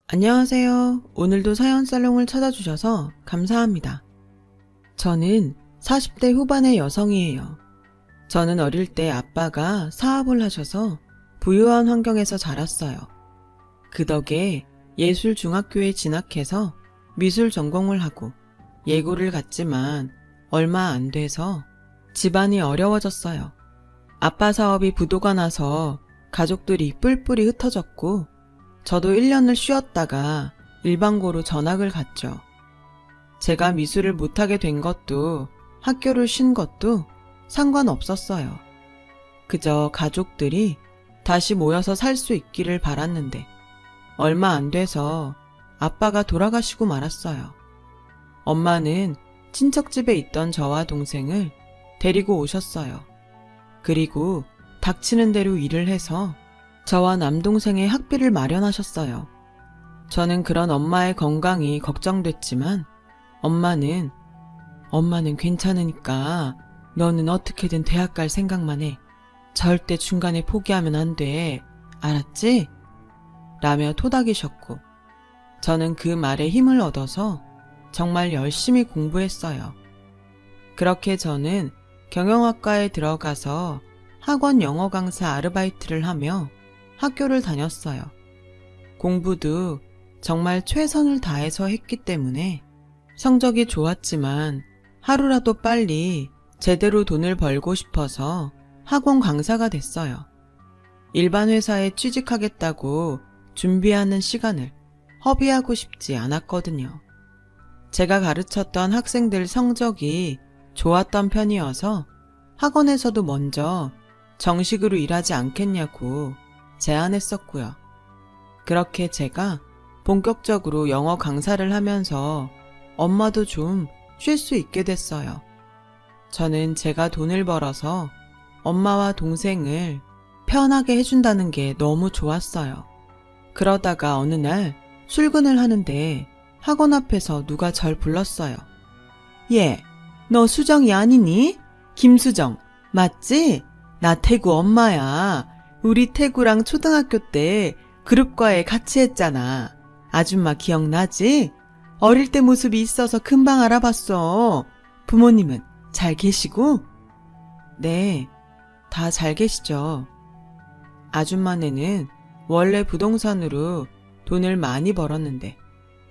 안녕하세요. 오늘도 사연살롱을 찾아주셔서 감사합니다. 저는 40대 후반의 여성이에요. 저는 어릴 때 아빠가 사업을 하셔서 부유한 환경에서 자랐어요. 그 덕에 예술중학교에 진학해서 미술 전공을 하고 예고를 갔지만 얼마 안 돼서 집안이 어려워졌어요. 아빠 사업이 부도가 나서 가족들이 뿔뿔이 흩어졌고 저도 1년을 쉬었다가 일반고로 전학을 갔죠. 제가 미술을 못하게 된 것도 학교를 쉰 것도 상관없었어요. 그저 가족들이 다시 모여서 살 수 있기를 바랐는데 얼마 안 돼서 아빠가 돌아가시고 말았어요. 엄마는 친척집에 있던 저와 동생을 데리고 오셨어요. 그리고 닥치는 대로 일을 해서 저와 남동생의 학비를 마련하셨어요. 저는 그런 엄마의 건강이 걱정됐지만 엄마는 괜찮으니까 너는 어떻게든 대학 갈 생각만 해. 절대 중간에 포기하면 안 돼. 알았지? 라며 토닥이셨고 저는 그 말에 힘을 얻어서 정말 열심히 공부했어요. 그렇게 저는 경영학과에 들어가서 학원 영어 강사 아르바이트를 하며 학교를 다녔어요. 공부도 정말 최선을 다해서 했기 때문에 성적이 좋았지만 하루라도 빨리 제대로 돈을 벌고 싶어서 학원 강사가 됐어요. 일반 회사에 취직하겠다고 준비하는 시간을 허비하고 싶지 않았거든요. 제가 가르쳤던 학생들 성적이 좋았던 편이어서 학원에서도 먼저 정식으로 일하지 않겠냐고 제안했었고요. 그렇게 제가 본격적으로 영어 강사를 하면서 엄마도 좀 쉴 수 있게 됐어요. 저는 제가 돈을 벌어서 엄마와 동생을 편하게 해준다는 게 너무 좋았어요. 그러다가 어느 날 출근을 하는데 학원 앞에서 누가 절 불렀어요. 얘, 너 수정이 아니니? 김수정, 맞지? 나 태구 엄마야. 우리 태구랑 초등학교 때 그룹과에 같이 했잖아. 아줌마 기억나지? 어릴 때 모습이 있어서 금방 알아봤어. 부모님은 잘 계시고? 네, 다 잘 계시죠. 아줌마네는 원래 부동산으로 돈을 많이 벌었는데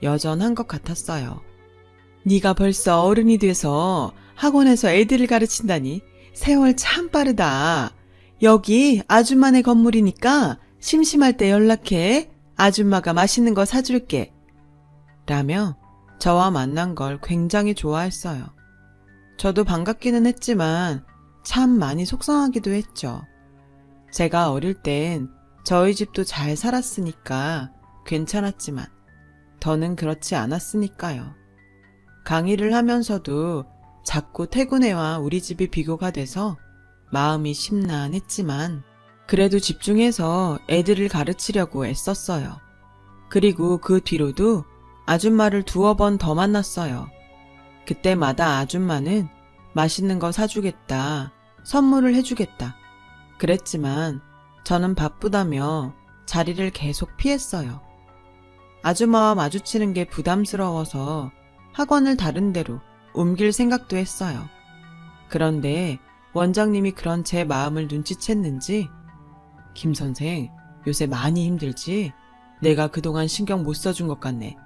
여전한 것 같았어요. 네가 벌써 어른이 돼서 학원에서 애들을 가르친다니 세월 참 빠르다. 여기 아줌마네 건물이니까 심심할 때 연락해. 아줌마가 맛있는 거 사줄게. 라며 저와 만난 걸 굉장히 좋아했어요. 저도 반갑기는 했지만 참 많이 속상하기도 했죠. 제가 어릴 땐 저희 집도 잘 살았으니까 괜찮았지만 더는 그렇지 않았으니까요. 강의를 하면서도 자꾸 태구네와 우리 집이 비교가 돼서 마음이 심란했지만 그래도 집중해서 애들을 가르치려고 애썼어요. 그리고 그 뒤로도 아줌마를 두어 번 더 만났어요. 그때마다 아줌마는 맛있는 거 사주겠다, 선물을 해주겠다 그랬지만 저는 바쁘다며 자리를 계속 피했어요. 아줌마와 마주치는 게 부담스러워서 학원을 다른 데로 옮길 생각도 했어요. 그런데 원장님이 그런 제 마음을 눈치챘는지 김 선생, 요새 많이 힘들지? 내가 그동안 신경 못 써준 것 같네.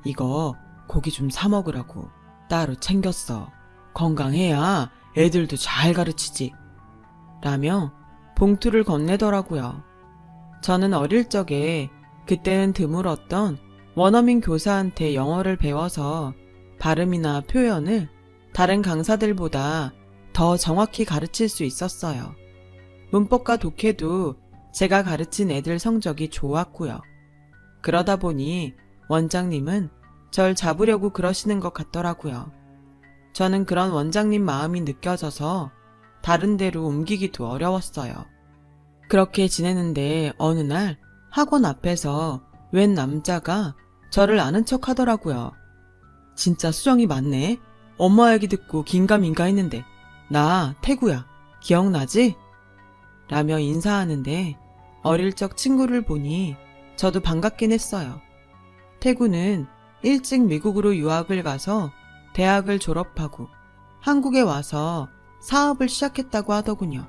이거 고기 좀 사 먹으라고 따로 챙겼어. 건강해야 애들도 잘 가르치지. 라며 봉투를 건네더라고요. 저는 어릴 적에 그때는 드물었던 원어민 교사한테 영어를 배워서 발음이나 표현을 다른 강사들보다 더 정확히 가르칠 수 있었어요. 문법과 독해도 제가 가르친 애들 성적이 좋았고요. 그러다 보니 원장님은 절 잡으려고 그러시는 것 같더라고요. 저는 그런 원장님 마음이 느껴져서 다른 데로 옮기기도 어려웠어요. 그렇게 지내는데 어느 날 학원 앞에서 웬 남자가 저를 아는 척 하더라고요. 진짜 수정이 맞네. 엄마 얘기 듣고 긴가민가 했는데 나 태구야. 기억나지? 라며 인사하는데 어릴 적 친구를 보니 저도 반갑긴 했어요. 태구는 일찍 미국으로 유학을 가서 대학을 졸업하고 한국에 와서 사업을 시작했다고 하더군요.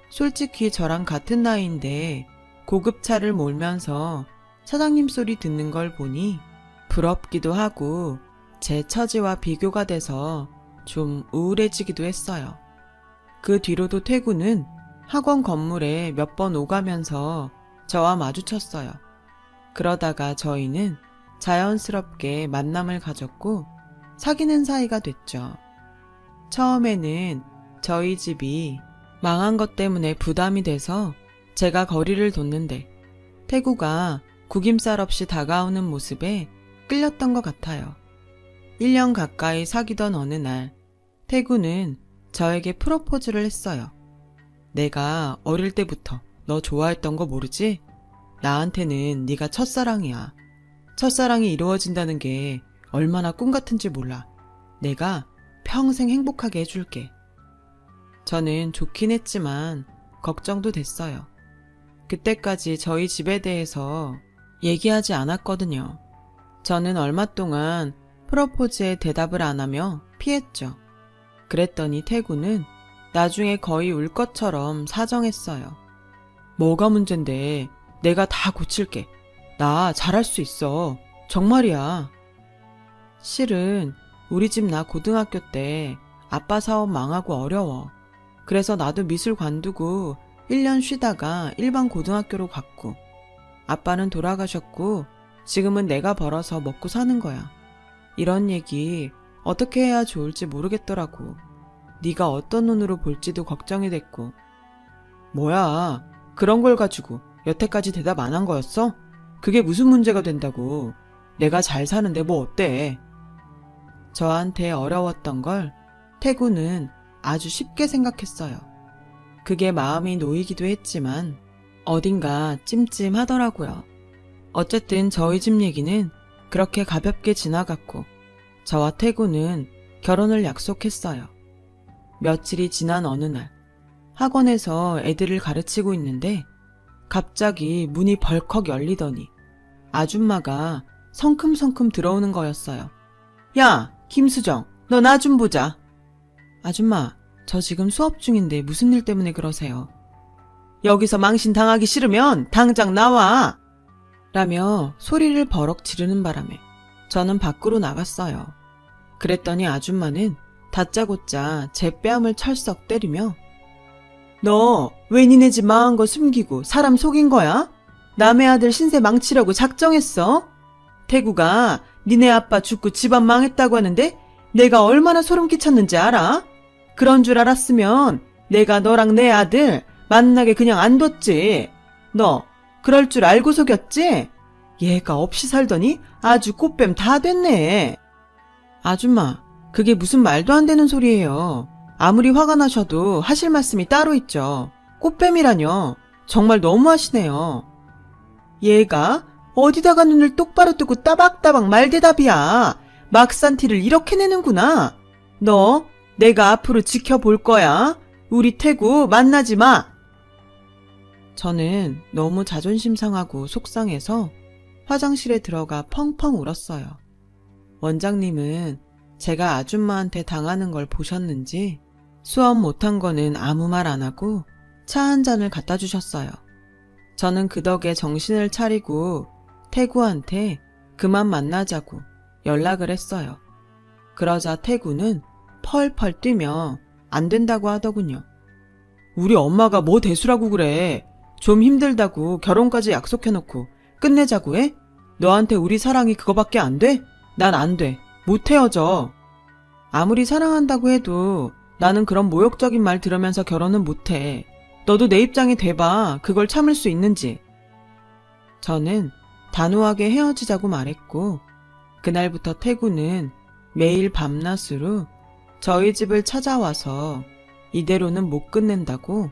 솔직히 저랑 같은 나이인데 고급차를 몰면서 사장님 소리 듣는 걸 보니 부럽기도 하고 제 처지와 비교가 돼서 좀 우울해지기도 했어요. 그 뒤로도 태구는 학원 건물에 몇 번 오가면서 저와 마주쳤어요. 그러다가 저희는 자연스럽게 만남을 가졌고 사귀는 사이가 됐죠. 처음에는 저희 집이 망한 것 때문에 부담이 돼서 제가 거리를 뒀는데 태구가 구김살 없이 다가오는 모습에 끌렸던 것 같아요. 1년 가까이 사귀던 어느 날 태구는 저에게 프로포즈를 했어요. 내가 어릴 때부터 너 좋아했던 거 모르지? 나한테는 네가 첫사랑이야. 첫사랑이 이루어진다는 게 얼마나 꿈 같은지 몰라. 내가 평생 행복하게 해줄게. 저는 좋긴 했지만 걱정도 됐어요. 그때까지 저희 집에 대해서 얘기하지 않았거든요. 저는 얼마 동안 프로포즈에 대답을 안 하며 피했죠. 그랬더니 태구는 나중에 거의 울 것처럼 사정했어요. 뭐가 문젠데 내가 다 고칠게. 나 잘할 수 있어. 정말이야. 실은 우리 집 나 고등학교 때 아빠 사업 망하고 어려워. 그래서 나도 미술 관두고 1년 쉬다가 일반 고등학교로 갔고 아빠는 돌아가셨고 지금은 내가 벌어서 먹고 사는 거야. 이런 얘기 어떻게 해야 좋을지 모르겠더라고. 네가 어떤 눈으로 볼지도 걱정이 됐고. 뭐야, 그런 걸 가지고 여태까지 대답 안 한 거였어? 그게 무슨 문제가 된다고. 내가 잘 사는데 뭐 어때? 저한테 어려웠던 걸 태구는 아주 쉽게 생각했어요. 그게 마음이 놓이기도 했지만 어딘가 찜찜하더라고요. 어쨌든 저희 집 얘기는 그렇게 가볍게 지나갔고 저와 태구는 결혼을 약속했어요. 며칠이 지난 어느 날 학원에서 애들을 가르치고 있는데 갑자기 문이 벌컥 열리더니 아줌마가 성큼성큼 들어오는 거였어요. 야, 김수정, 너 나 좀 보자. 아줌마, 저 지금 수업 중인데 무슨 일 때문에 그러세요? 여기서 망신 당하기 싫으면 당장 나와! 라며 소리를 버럭 지르는 바람에 저는 밖으로 나갔어요. 그랬더니 아줌마는 다짜고짜 제 뺨을 철썩 때리며 너 왜 니네 집 망한 거 숨기고 사람 속인 거야? 남의 아들 신세 망치려고 작정했어? 태구가 니네 아빠 죽고 집안 망했다고 하는데 내가 얼마나 소름 끼쳤는지 알아? 그런 줄 알았으면 내가 너랑 내 아들 만나게 그냥 안 뒀지. 너 그럴 줄 알고 속였지? 얘가 없이 살더니 아주 꽃뱀 다 됐네. 아줌마, 그게 무슨 말도 안 되는 소리예요. 아무리 화가 나셔도 하실 말씀이 따로 있죠. 꽃뱀이라뇨. 정말 너무하시네요. 얘가 어디다가 눈을 똑바로 뜨고 따박따박 말대답이야. 막산 티를 이렇게 내는구나. 너 내가 앞으로 지켜볼 거야. 우리 태구 만나지 마. 저는 너무 자존심 상하고 속상해서 화장실에 들어가 펑펑 울었어요. 원장님은 제가 아줌마한테 당하는 걸 보셨는지 수업 못한 거는 아무 말 안 하고 차 한 잔을 갖다 주셨어요. 저는 그 덕에 정신을 차리고 태구한테 그만 만나자고 연락을 했어요. 그러자 태구는 펄펄 뛰며 안 된다고 하더군요. 우리 엄마가 뭐 대수라고 그래. 좀 힘들다고 결혼까지 약속해놓고 끝내자고 해? 너한테 우리 사랑이 그거밖에 안 돼? 난 안 돼. 못 헤어져. 아무리 사랑한다고 해도 나는 그런 모욕적인 말 들으면서 결혼은 못 해. 너도 내 입장이 돼봐. 그걸 참을 수 있는지. 저는 단호하게 헤어지자고 말했고 그날부터 태구는 매일 밤낮으로 저희 집을 찾아와서 이대로는 못 끝낸다고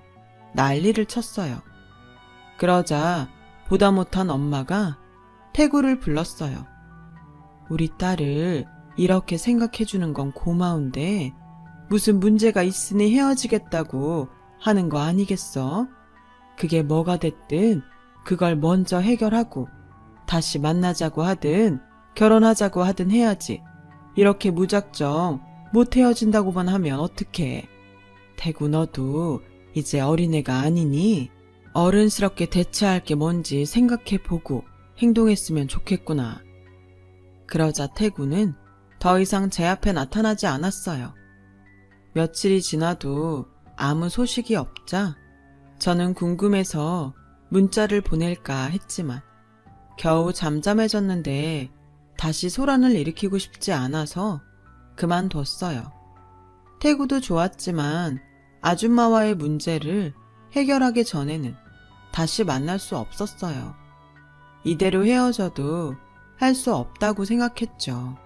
난리를 쳤어요. 그러자 보다 못한 엄마가 태구를 불렀어요. 우리 딸을 이렇게 생각해주는 건 고마운데 무슨 문제가 있으니 헤어지겠다고 하는 거 아니겠어? 그게 뭐가 됐든 그걸 먼저 해결하고 다시 만나자고 하든 결혼하자고 하든 해야지. 이렇게 무작정 못 헤어진다고만 하면 어떡해. 태구 너도 이제 어린애가 아니니 어른스럽게 대처할 게 뭔지 생각해보고 행동했으면 좋겠구나. 그러자 태구는 더 이상 제 앞에 나타나지 않았어요. 며칠이 지나도 아무 소식이 없자 저는 궁금해서 문자를 보낼까 했지만 겨우 잠잠해졌는데 다시 소란을 일으키고 싶지 않아서 그만뒀어요. 태구도 좋았지만 아줌마와의 문제를 해결하기 전에는 다시 만날 수 없었어요. 이대로 헤어져도 할 수 없다고 생각했죠.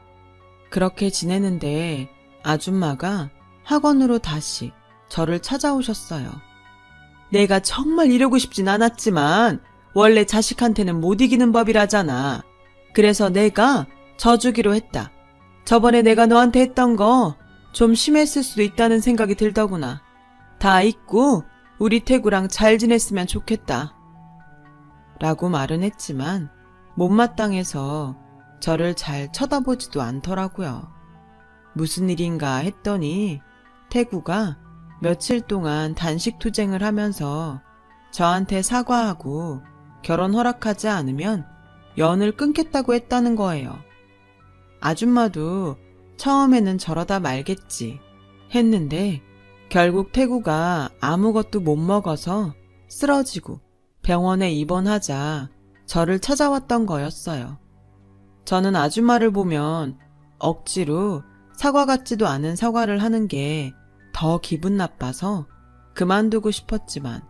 그렇게 지내는데 아줌마가 학원으로 다시 저를 찾아오셨어요. 내가 정말 이러고 싶진 않았지만 원래 자식한테는 못 이기는 법이라잖아. 그래서 내가 져주기로 했다. 저번에 내가 너한테 했던 거 좀 심했을 수도 있다는 생각이 들더구나. 다 잊고 우리 태구랑 잘 지냈으면 좋겠다. 라고 말은 했지만 못마땅해서 저를 잘 쳐다보지도 않더라고요. 무슨 일인가 했더니 태구가 며칠 동안 단식 투쟁을 하면서 저한테 사과하고 결혼 허락하지 않으면 연을 끊겠다고 했다는 거예요. 아줌마도 처음에는 저러다 말겠지 했는데 결국 태구가 아무것도 못 먹어서 쓰러지고 병원에 입원하자 저를 찾아왔던 거였어요. 저는 아줌마를 보면 억지로 사과 같지도 않은 사과를 하는 게 더 기분 나빠서 그만두고 싶었지만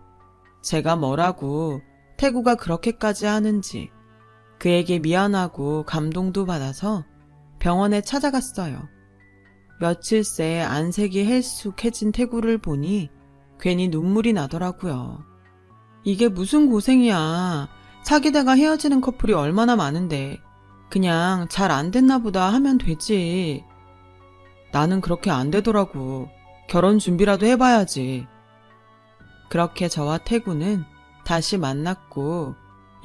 제가 뭐라고 태구가 그렇게까지 하는지 그에게 미안하고 감동도 받아서 병원에 찾아갔어요. 며칠 새 안색이 헬쑥해진 태구를 보니 괜히 눈물이 나더라고요. 이게 무슨 고생이야. 사귀다가 헤어지는 커플이 얼마나 많은데 그냥 잘 안 됐나 보다 하면 되지. 나는 그렇게 안 되더라고. 결혼 준비라도 해봐야지. 그렇게 저와 태구는 다시 만났고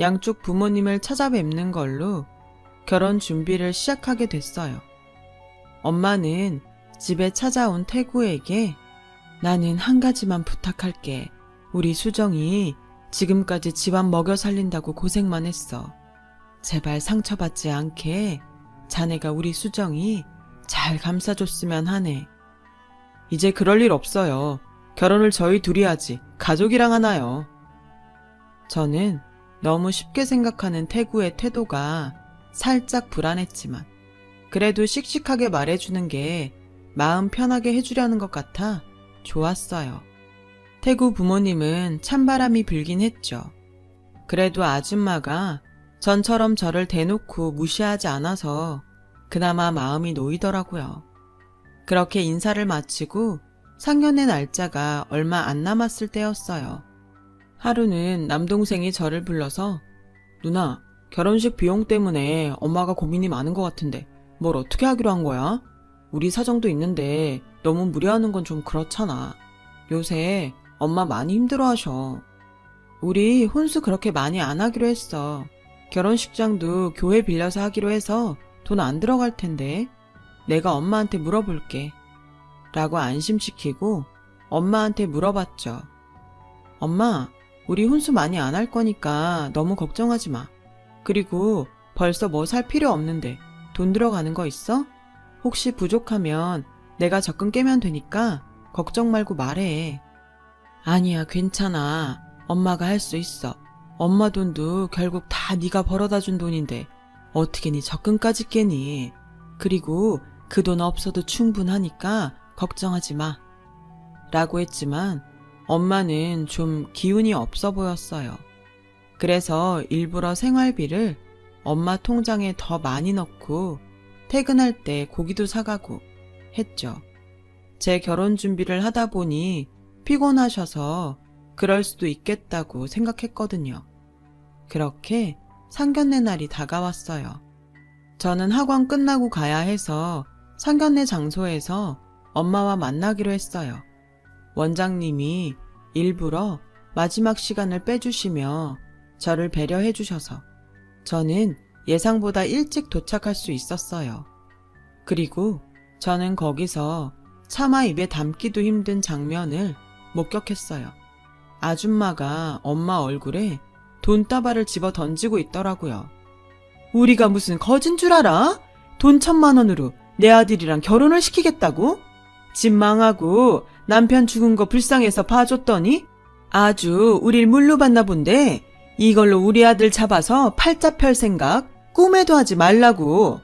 양쪽 부모님을 찾아뵙는 걸로 결혼 준비를 시작하게 됐어요. 엄마는 집에 찾아온 태구에게 나는 한 가지만 부탁할게. 우리 수정이 지금까지 집안 먹여 살린다고 고생만 했어. 제발 상처받지 않게 자네가 우리 수정이 잘 감싸줬으면 하네. 이제 그럴 일 없어요. 결혼을 저희 둘이 하지 가족이랑 하나요. 저는 너무 쉽게 생각하는 태구의 태도가 살짝 불안했지만 그래도 씩씩하게 말해주는 게 마음 편하게 해주려는 것 같아 좋았어요. 태구 부모님은 찬바람이 불긴 했죠. 그래도 아줌마가 전처럼 저를 대놓고 무시하지 않아서 그나마 마음이 놓이더라고요. 그렇게 인사를 마치고 상견례 날짜가 얼마 안 남았을 때였어요. 하루는 남동생이 저를 불러서 누나, 결혼식 비용 때문에 엄마가 고민이 많은 것 같은데 뭘 어떻게 하기로 한 거야? 우리 사정도 있는데 너무 무리하는 건 좀 그렇잖아. 요새 엄마 많이 힘들어하셔. 우리 혼수 그렇게 많이 안 하기로 했어. 결혼식장도 교회 빌려서 하기로 해서 돈 안 들어갈 텐데 내가 엄마한테 물어볼게. 라고 안심시키고 엄마한테 물어봤죠. 엄마, 우리 혼수 많이 안 할 거니까 너무 걱정하지 마. 그리고 벌써 뭐 살 필요 없는데 돈 들어가는 거 있어? 혹시 부족하면 내가 적금 깨면 되니까 걱정 말고 말해. 아니야, 괜찮아. 엄마가 할 수 있어. 엄마 돈도 결국 다 네가 벌어다 준 돈인데 어떻게 네 적금까지 깨니. 그리고 그 돈 없어도 충분하니까 걱정하지 마. 라고 했지만 엄마는 좀 기운이 없어 보였어요. 그래서 일부러 생활비를 엄마 통장에 더 많이 넣고 퇴근할 때 고기도 사가고 했죠. 제 결혼 준비를 하다 보니 피곤하셔서 그럴 수도 있겠다고 생각했거든요. 그렇게 상견례 날이 다가왔어요. 저는 학원 끝나고 가야 해서 상견례 장소에서 엄마와 만나기로 했어요. 원장님이 일부러 마지막 시간을 빼주시며 저를 배려해 주셔서 저는 예상보다 일찍 도착할 수 있었어요. 그리고 저는 거기서 차마 입에 담기도 힘든 장면을 목격했어요. 아줌마가 엄마 얼굴에 돈다발을 집어 던지고 있더라고요. 우리가 무슨 거진 줄 알아? 돈 1,000만 원으로 내 아들이랑 결혼을 시키겠다고? 집 망하고 남편 죽은 거 불쌍해서 봐줬더니 아주 우릴 물로 봤나 본데 이걸로 우리 아들 잡아서 팔자 펼 생각 꿈에도 하지 말라고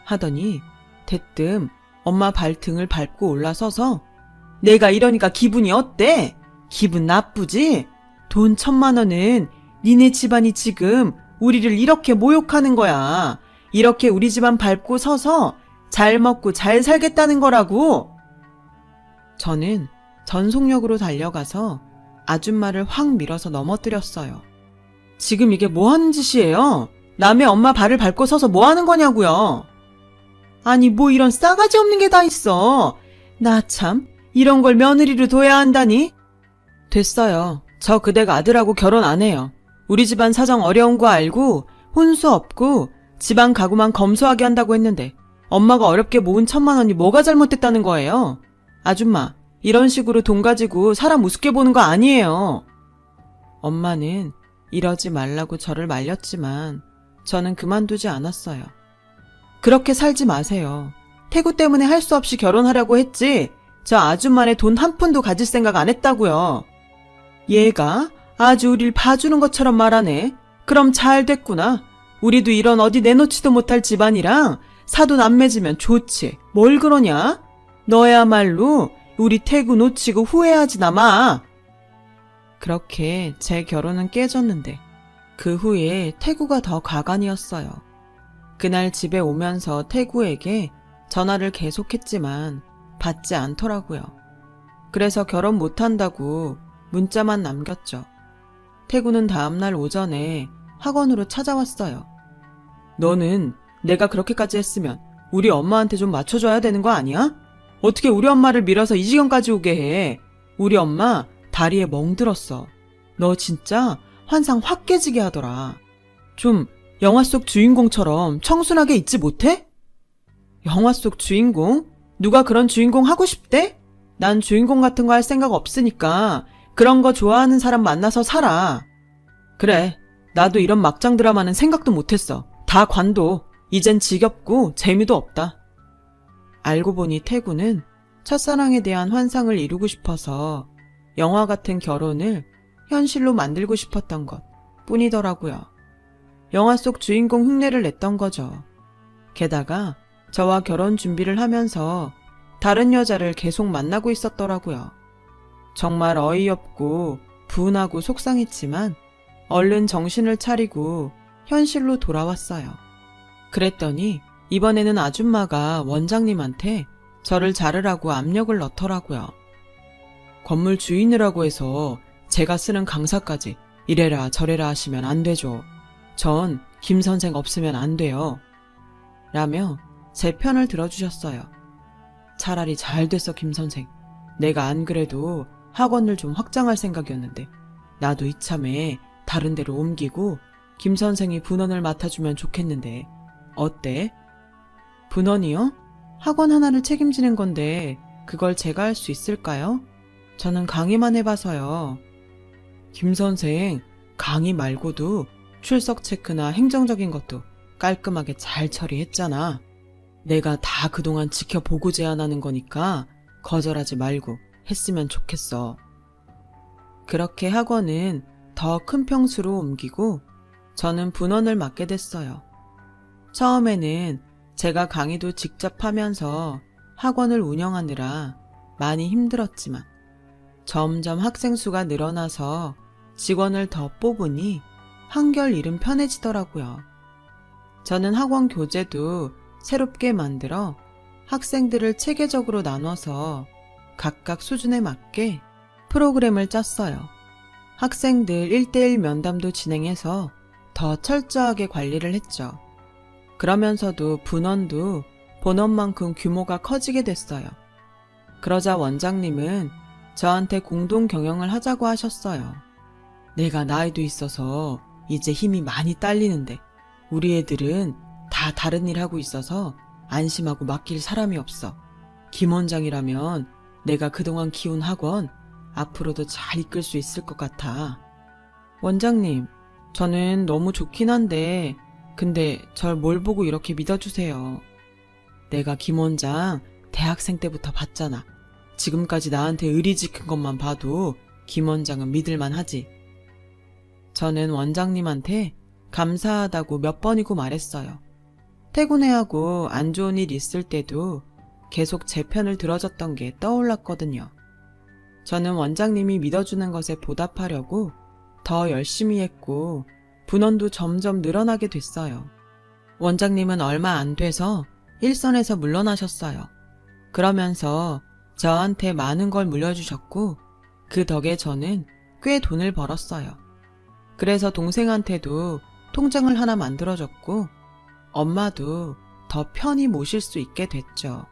하더니 대뜸 엄마 발등을 밟고 올라서서 내가 이러니까 기분이 어때? 기분 나쁘지? 돈 1,000만 원은 니네 집안이 지금 우리를 이렇게 모욕하는 거야. 이렇게 우리 집안 밟고 서서 잘 먹고 잘 살겠다는 거라고. 저는 전속력으로 달려가서 아줌마를 확 밀어서 넘어뜨렸어요. 지금 이게 뭐 하는 짓이에요? 남의 엄마 발을 밟고 서서 뭐 하는 거냐고요. 아니 뭐 이런 싸가지 없는 게 다 있어. 나 참 이런 걸 며느리로 둬야 한다니. 됐어요. 저 그댁 아들하고 결혼 안 해요. 우리 집안 사정 어려운 거 알고 혼수 없고 집안 가구만 검소하게 한다고 했는데 엄마가 어렵게 모은 1,000만 원이 뭐가 잘못됐다는 거예요? 아줌마, 이런 식으로 돈 가지고 사람 우습게 보는 거 아니에요. 엄마는 이러지 말라고 저를 말렸지만 저는 그만두지 않았어요. 그렇게 살지 마세요. 태구 때문에 할 수 없이 결혼하려고 했지 저 아줌마네 돈 한 푼도 가질 생각 안 했다고요. 얘가 아주 우릴 봐주는 것처럼 말하네. 그럼 잘 됐구나. 우리도 이런 어디 내놓지도 못할 집안이랑 사돈 안 맺으면 좋지. 뭘 그러냐? 너야말로 우리 태구 놓치고 후회하지나 마. 그렇게 제 결혼은 깨졌는데 그 후에 태구가 더 가관이었어요. 그날 집에 오면서 태구에게 전화를 계속했지만 받지 않더라고요. 그래서 결혼 못한다고 문자만 남겼죠. 태구는 다음날 오전에 학원으로 찾아왔어요. 너는 내가 그렇게까지 했으면 우리 엄마한테 좀 맞춰줘야 되는 거 아니야? 어떻게 우리 엄마를 밀어서 이 지경까지 오게 해. 우리 엄마 다리에 멍들었어. 너 진짜 환상 확 깨지게 하더라. 좀 영화 속 주인공처럼 청순하게 있지 못해? 영화 속 주인공? 누가 그런 주인공 하고 싶대? 난 주인공 같은 거 할 생각 없으니까 그런 거 좋아하는 사람 만나서 살아. 그래, 나도 이런 막장 드라마는 생각도 못했어. 다 관도. 이젠 지겹고 재미도 없다. 알고 보니 태구는 첫사랑에 대한 환상을 이루고 싶어서 영화 같은 결혼을 현실로 만들고 싶었던 것 뿐이더라고요. 영화 속 주인공 흉내를 냈던 거죠. 게다가 저와 결혼 준비를 하면서 다른 여자를 계속 만나고 있었더라고요. 정말 어이없고 분하고 속상했지만 얼른 정신을 차리고 현실로 돌아왔어요. 그랬더니 이번에는 아줌마가 원장님한테 저를 자르라고 압력을 넣더라고요. 건물 주인이라고 해서 제가 쓰는 강사까지 이래라 저래라 하시면 안 되죠. 전 김 선생 없으면 안 돼요. 라며 제 편을 들어주셨어요. 차라리 잘 됐어 김 선생. 내가 안 그래도 학원을 좀 확장할 생각이었는데 나도 이참에 다른 데로 옮기고 김 선생이 분원을 맡아주면 좋겠는데 어때? 분원이요? 학원 하나를 책임지는 건데 그걸 제가 할 수 있을까요? 저는 강의만 해봐서요. 김 선생, 강의 말고도 출석 체크나 행정적인 것도 깔끔하게 잘 처리했잖아. 내가 다 그동안 지켜보고 제안하는 거니까 거절하지 말고 했으면 좋겠어. 그렇게 학원은 더 큰 평수로 옮기고 저는 분원을 맡게 됐어요. 처음에는 제가 강의도 직접 하면서 학원을 운영하느라 많이 힘들었지만 점점 학생 수가 늘어나서 직원을 더 뽑으니 한결 일은 편해지더라고요. 저는 학원 교재도 새롭게 만들어 학생들을 체계적으로 나눠서 각각 수준에 맞게 프로그램을 짰어요. 학생들 1대1 면담도 진행해서 더 철저하게 관리를 했죠. 그러면서도 분원도 본원만큼 규모가 커지게 됐어요. 그러자 원장님은 저한테 공동 경영을 하자고 하셨어요. 내가 나이도 있어서 이제 힘이 많이 딸리는데 우리 애들은 다 다른 일 하고 있어서 안심하고 맡길 사람이 없어. 김 원장이라면 내가 그동안 키운 학원 앞으로도 잘 이끌 수 있을 것 같아. 원장님, 저는 너무 좋긴 한데 근데 절 뭘 보고 이렇게 믿어주세요. 내가 김 원장 대학생 때부터 봤잖아. 지금까지 나한테 의리 지킨 것만 봐도 김 원장은 믿을만 하지. 저는 원장님한테 감사하다고 몇 번이고 말했어요. 퇴근해하고 안 좋은 일 있을 때도 계속 제 편을 들어줬던 게 떠올랐거든요. 저는 원장님이 믿어주는 것에 보답하려고 더 열심히 했고 분원도 점점 늘어나게 됐어요. 원장님은 얼마 안 돼서 일선에서 물러나셨어요. 그러면서 저한테 많은 걸 물려주셨고 그 덕에 저는 꽤 돈을 벌었어요. 그래서 동생한테도 통장을 하나 만들어줬고 엄마도 더 편히 모실 수 있게 됐죠.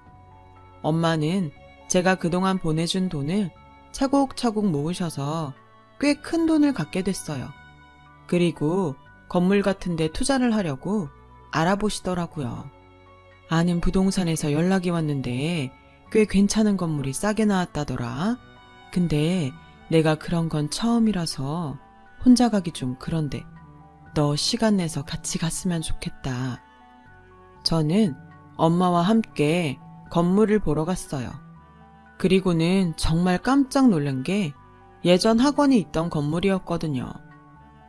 엄마는 제가 그동안 보내준 돈을 차곡차곡 모으셔서 꽤 큰 돈을 갖게 됐어요. 그리고 건물 같은 데 투자를 하려고 알아보시더라고요. 아는 부동산에서 연락이 왔는데 꽤 괜찮은 건물이 싸게 나왔다더라. 근데 내가 그런 건 처음이라서 혼자 가기 좀 그런데 너 시간 내서 같이 갔으면 좋겠다. 저는 엄마와 함께 건물을 보러 갔어요. 그리고는 정말 깜짝 놀란 게 예전 학원이 있던 건물이었거든요.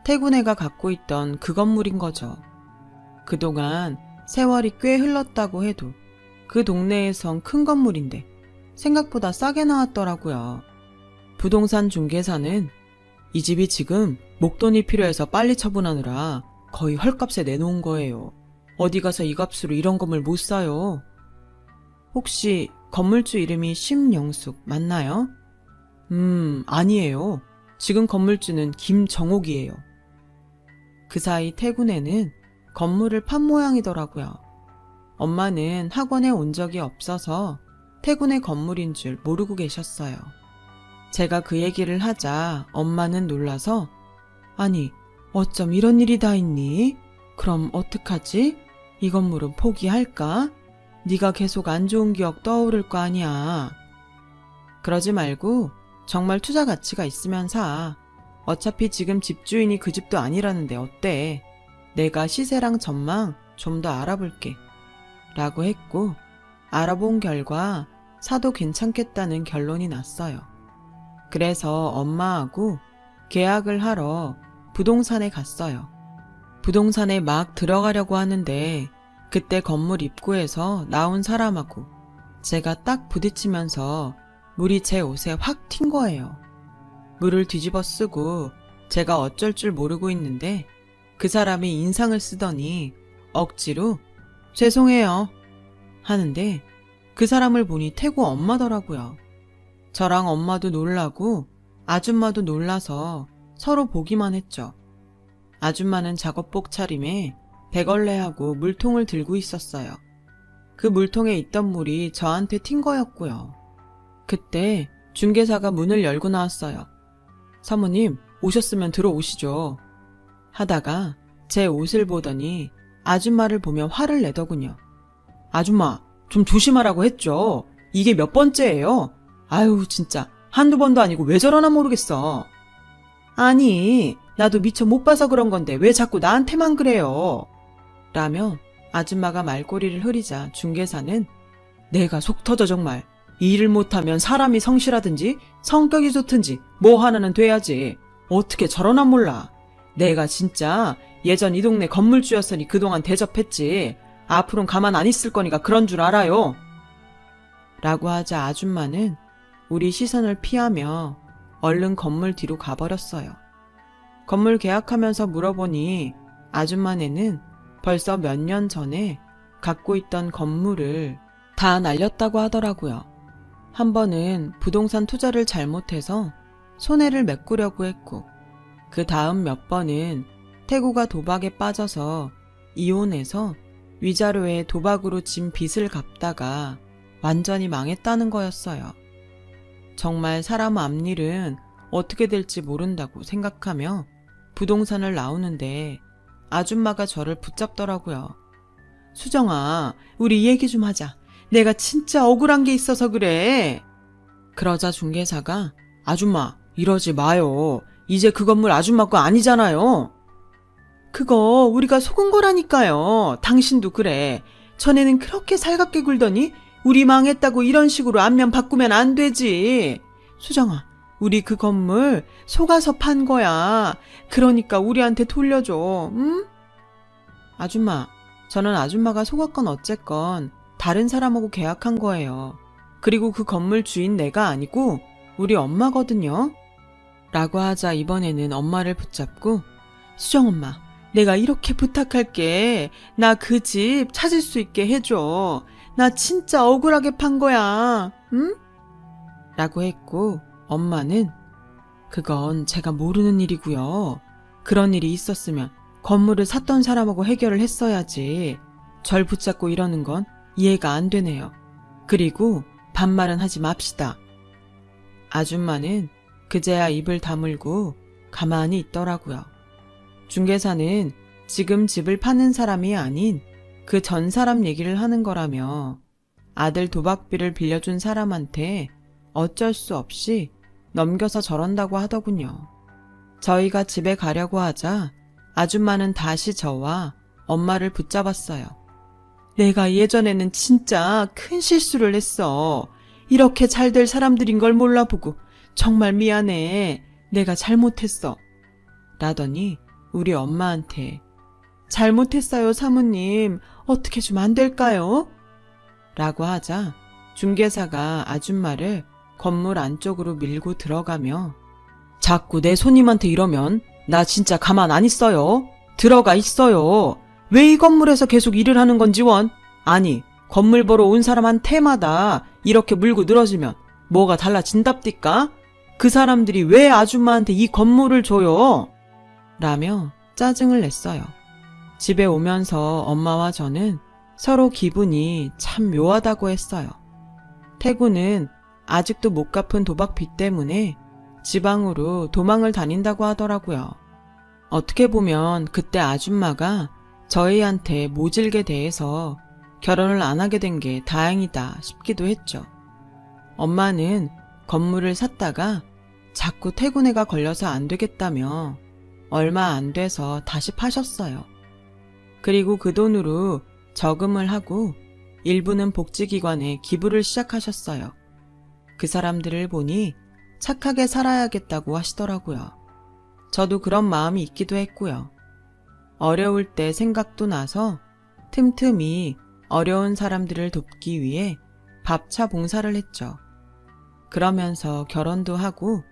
태구네가 갖고 있던 그 건물인 거죠. 그동안 세월이 꽤 흘렀다고 해도 그 동네에선 큰 건물인데 생각보다 싸게 나왔더라고요. 부동산 중개사는 이 집이 지금 목돈이 필요해서 빨리 처분하느라 거의 헐값에 내놓은 거예요. 어디 가서 이 값으로 이런 건물 못 사요. 혹시 건물주 이름이 심영숙 맞나요? 아니에요. 지금 건물주는 김정옥이에요. 그 사이 태군에는 건물을 판 모양이더라고요. 엄마는 학원에 온 적이 없어서 태군의 건물인 줄 모르고 계셨어요. 제가 그 얘기를 하자 엄마는 놀라서 아니 어쩜 이런 일이 다 있니? 그럼 어떡하지? 이 건물은 포기할까? 네가 계속 안 좋은 기억 떠오를 거 아니야. 그러지 말고 정말 투자 가치가 있으면 사. 어차피 지금 집주인이 그 집도 아니라는데 어때? 내가 시세랑 전망 좀 더 알아볼게. 라고 했고 알아본 결과 사도 괜찮겠다는 결론이 났어요. 그래서 엄마하고 계약을 하러 부동산에 갔어요. 부동산에 막 들어가려고 하는데 그때 건물 입구에서 나온 사람하고 제가 딱 부딪히면서 물이 제 옷에 확 튄 거예요. 물을 뒤집어 쓰고 제가 어쩔 줄 모르고 있는데 그 사람이 인상을 쓰더니 억지로 죄송해요 하는데 그 사람을 보니 태구 엄마더라고요. 저랑 엄마도 놀라고 아줌마도 놀라서 서로 보기만 했죠. 아줌마는 작업복 차림에 대걸레하고 물통을 들고 있었어요. 그 물통에 있던 물이 저한테 튄 거였고요. 그때 중개사가 문을 열고 나왔어요. 사모님, 오셨으면 들어오시죠. 하다가 제 옷을 보더니 아줌마를 보며 화를 내더군요. 아줌마, 좀 조심하라고 했죠. 이게 몇 번째예요? 아유, 진짜 한두 번도 아니고 왜 저러나 모르겠어. 아니, 나도 미처 못 봐서 그런 건데 왜 자꾸 나한테만 그래요? 라며 아줌마가 말꼬리를 흐리자 중개사는 내가 속 터져 정말. 이 일을 못하면 사람이 성실하든지 성격이 좋든지 뭐 하나는 돼야지. 어떻게 저러나 몰라. 내가 진짜 예전 이 동네 건물주였으니 그동안 대접했지. 앞으로는 가만 안 있을 거니까 그런 줄 알아요. 라고 하자 아줌마는 우리 시선을 피하며 얼른 건물 뒤로 가버렸어요. 건물 계약하면서 물어보니 아줌마네는 벌써 몇 년 전에 갖고 있던 건물을 다 날렸다고 하더라고요. 한 번은 부동산 투자를 잘못해서 손해를 메꾸려고 했고 그 다음 몇 번은 태구가 도박에 빠져서 이혼해서 위자료에 도박으로 진 빚을 갚다가 완전히 망했다는 거였어요. 정말 사람 앞일은 어떻게 될지 모른다고 생각하며 부동산을 나오는데 아줌마가 저를 붙잡더라고요. 수정아, 우리 얘기 좀 하자. 내가 진짜 억울한 게 있어서 그래. 그러자 중개사가 아줌마, 이러지 마요. 이제 그 건물 아줌마 거 아니잖아요. 그거 우리가 속은 거라니까요. 당신도 그래. 전에는 그렇게 살갑게 굴더니 우리 망했다고 이런 식으로 안면 바꾸면 안 되지. 수정아, 우리 그 건물 속아서 판 거야. 그러니까 우리한테 돌려줘. 응? 아줌마, 저는 아줌마가 속았건 어쨌건 다른 사람하고 계약한 거예요. 그리고 그 건물 주인 내가 아니고 우리 엄마거든요. 라고 하자 이번에는 엄마를 붙잡고 수정 엄마, 내가 이렇게 부탁할게. 나 그 집 찾을 수 있게 해줘. 나 진짜 억울하게 판 거야. 응? 라고 했고 엄마는 그건 제가 모르는 일이고요. 그런 일이 있었으면 건물을 샀던 사람하고 해결을 했어야지. 절 붙잡고 이러는 건 이해가 안 되네요. 그리고 반말은 하지 맙시다. 아줌마는 그제야 입을 다물고 가만히 있더라고요. 중개사는 지금 집을 파는 사람이 아닌 그 전 사람 얘기를 하는 거라며 아들 도박비를 빌려준 사람한테 어쩔 수 없이 넘겨서 저런다고 하더군요. 저희가 집에 가려고 하자 아줌마는 다시 저와 엄마를 붙잡았어요. 내가 예전에는 진짜 큰 실수를 했어. 이렇게 잘 될 사람들인 걸 몰라보고 정말 미안해. 내가 잘못했어. 라더니 우리 엄마한테 잘못했어요 사모님. 어떻게 좀 안 될까요? 라고 하자 중개사가 아줌마를 건물 안쪽으로 밀고 들어가며 자꾸 내 손님한테 이러면 나 진짜 가만 안 있어요. 들어가 있어요. 왜 이 건물에서 계속 일을 하는 건지 원. 아니 건물 보러 온 사람한테마다 이렇게 물고 늘어지면 뭐가 달라진답디까? 그 사람들이 왜 아줌마한테 이 건물을 줘요? 라며 짜증을 냈어요. 집에 오면서 엄마와 저는 서로 기분이 참 묘하다고 했어요. 태구는 아직도 못 갚은 도박비 때문에 지방으로 도망을 다닌다고 하더라고요. 어떻게 보면 그때 아줌마가 저희한테 모질게 대해서 결혼을 안 하게 된 게 다행이다 싶기도 했죠. 엄마는 건물을 샀다가 자꾸 태군애가 걸려서 안 되겠다며 얼마 안 돼서 다시 파셨어요. 그리고 그 돈으로 저금을 하고 일부는 복지기관에 기부를 시작하셨어요. 그 사람들을 보니 착하게 살아야겠다고 하시더라고요. 저도 그런 마음이 있기도 했고요. 어려울 때 생각도 나서 틈틈이 어려운 사람들을 돕기 위해 밥차 봉사를 했죠. 그러면서 결혼도 하고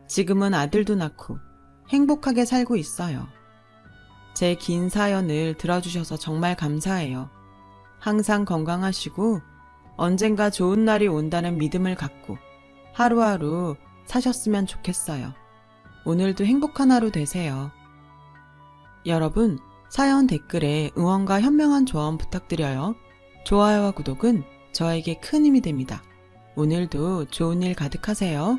지금은 아들도 낳고 행복하게 살고 있어요. 제 긴 사연을 들어주셔서 정말 감사해요. 항상 건강하시고 언젠가 좋은 날이 온다는 믿음을 갖고 하루하루 사셨으면 좋겠어요. 오늘도 행복한 하루 되세요. 여러분, 사연 댓글에 응원과 현명한 조언 부탁드려요. 좋아요와 구독은 저에게 큰 힘이 됩니다. 오늘도 좋은 일 가득하세요.